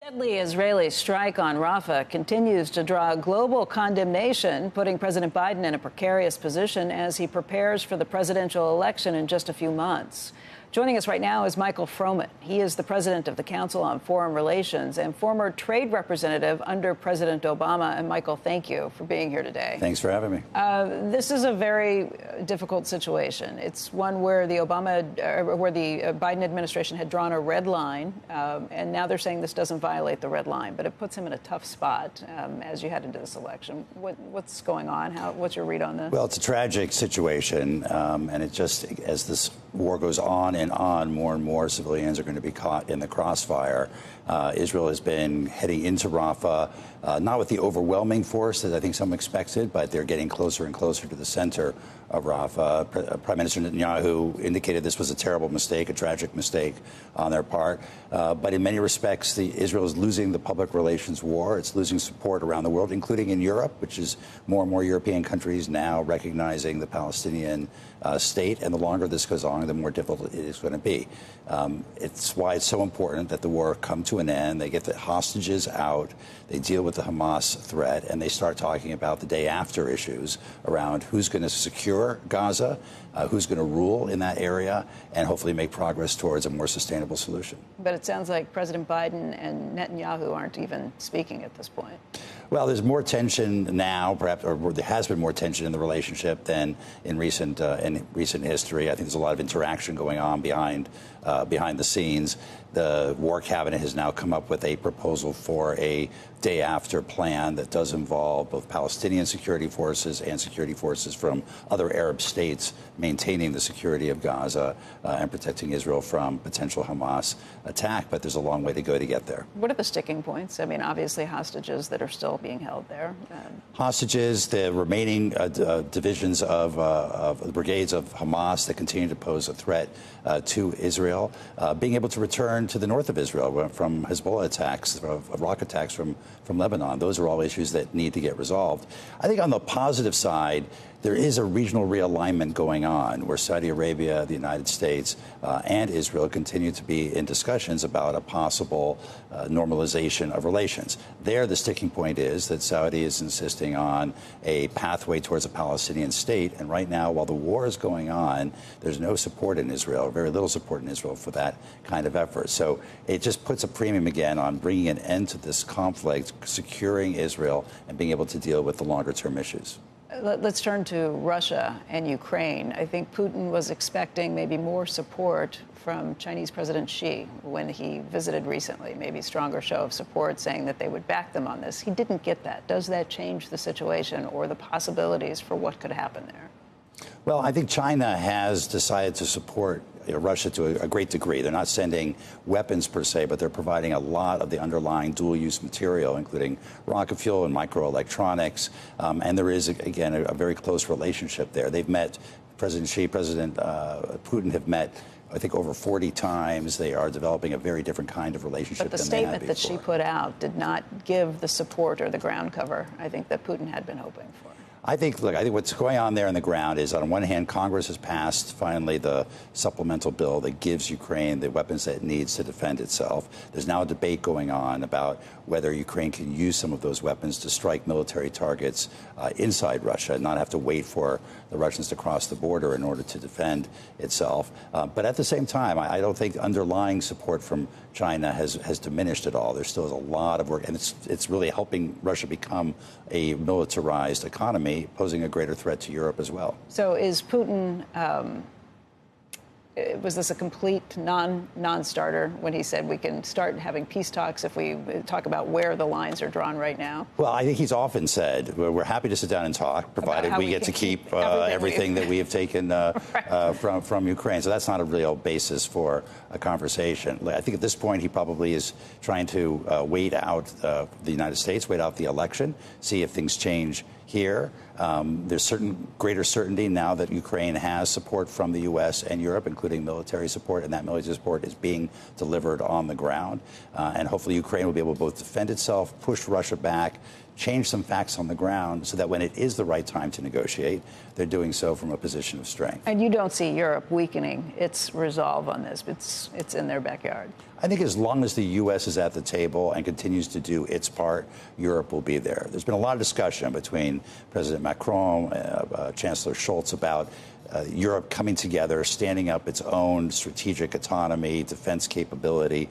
Deadly Israeli strike on Rafah continues to draw global condemnation, putting President Biden in a precarious position as he prepares for the presidential election in just a few months. Joining us right now is Michael Froman. He is the president of the Council on Foreign Relations and former trade representative under President Obama. And Michael, thank you for being here today. Thanks for having me. This is a very difficult situation. It's one where the Biden administration had drawn a red line, and now they're saying this doesn't violate the red line, but it puts him in a tough spot as you head into this election. What's going on? What's your read on this? Well, it's a tragic situation, and it just, as this war goes on and on, more and more civilians are going to be caught in the crossfire. Israel has been heading into Rafah, not with the overwhelming force that I think some expected, but they're getting closer and closer to the center of Rafah. Prime Minister Netanyahu indicated this was a terrible mistake, a tragic mistake on their part. But in many respects, Israel is losing the public relations war. It's losing support around the world, including in Europe, which is more and more European countries now recognizing the Palestinian state. And the longer this goes on, the more difficult it is going to be. It's why it's so important that the war come to an end. They get the hostages out. They deal with the Hamas threat, and they start talking about the day after issues around who's going to secure Gaza, who's going to rule in that area, and hopefully make progress towards a more sustainable solution. But it sounds like President Biden and Netanyahu aren't even speaking at this point. Well, there's more tension now, perhaps, or there has been more tension in the relationship than in recent history. I think there's a lot of interaction going on behind the scenes. The War Cabinet has now come up with a proposal for a day-after plan that does involve both Palestinian security forces and security forces from other Arab states maintaining the security of Gaza and protecting Israel from potential Hamas attack. But there's a long way to go to get there. What are the sticking points? I mean, obviously hostages that are still being held there. Hostages, the remaining divisions of the brigades of Hamas that continue to pose a threat to Israel, being able to return to the north of Israel from Hezbollah attacks, rocket attacks from Lebanon. Those are all issues that need to get resolved. I think on the positive side, there is a regional realignment going on where Saudi Arabia, the United States, and Israel continue to be in discussions about a possible normalization of relations. There, the sticking point is that Saudi is insisting on a pathway towards a Palestinian state. And right now, while the war is going on, there's no support in Israel, very little support in Israel for that kind of effort. So it just puts a premium again on bringing an end to this conflict, securing Israel, and being able to deal with the longer-term issues. Let's turn to Russia and Ukraine. I think Putin was expecting maybe more support from Chinese President Xi when he visited recently, maybe stronger show of support saying that they would back them on this. He didn't get that. Does that change the situation or the possibilities for what could happen there? Well, I think China has decided to support Russia to a great degree. They're not sending weapons per se, but they're providing a lot of the underlying dual-use material, including rocket fuel and microelectronics. And there is, again, a very close relationship there. They've met, President Xi, President Putin have met, I think, over 40 times. They are developing a very different kind of relationship. But the statement that she put out did not give the support or the ground cover, I think, that Putin had been hoping for. I think what's going on there on the ground is, on one hand, Congress has passed finally the supplemental bill that gives Ukraine the weapons that it needs to defend itself. There's now a debate going on about whether Ukraine can use some of those weapons to strike military targets inside Russia and not have to wait for the Russians to cross the border in order to defend itself. But at the same time, I don't think underlying support from China has diminished at all. There still is a lot of work, and it's really helping Russia become a militarized economy, posing a greater threat to Europe as well. So is Putin, was this a complete non-starter when he said we can start having peace talks if we talk about where the lines are drawn right now? Well, I think he's often said we're happy to sit down and talk, provided we get to keep everything that we have taken from Ukraine. So that's not a real basis for a conversation. I think at this point he probably is trying to wait out the United States, wait out the election, see if things change here. There's greater certainty now that Ukraine has support from the U.S. and Europe, including military support, and that military support is being delivered on the ground. And hopefully Ukraine will be able to both defend itself, push Russia back, change some facts on the ground so that when it is the right time to negotiate, they're doing so from a position of strength. And you don't see Europe weakening its resolve on this. It's in their backyard. I think as long as the U.S. is at the table and continues to do its part, Europe will be there. There's been a lot of discussion between President Macron, Chancellor Scholz about Europe coming together, standing up its own strategic autonomy, defense capability.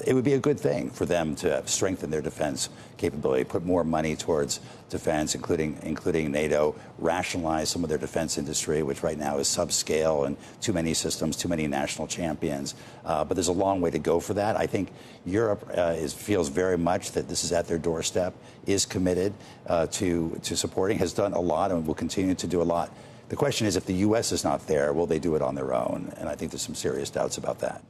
It would be a good thing for them to strengthen their defense capability, put more money towards defense, including NATO, rationalize some of their defense industry, which right now is subscale and too many systems, too many national champions. But there's a long way to go for that. I think Europe feels very much that this is at their doorstep, is committed to supporting, has done a lot, and will continue to do a lot. The question is, if the U.S. is not there, will they do it on their own? And I think there's some serious doubts about that.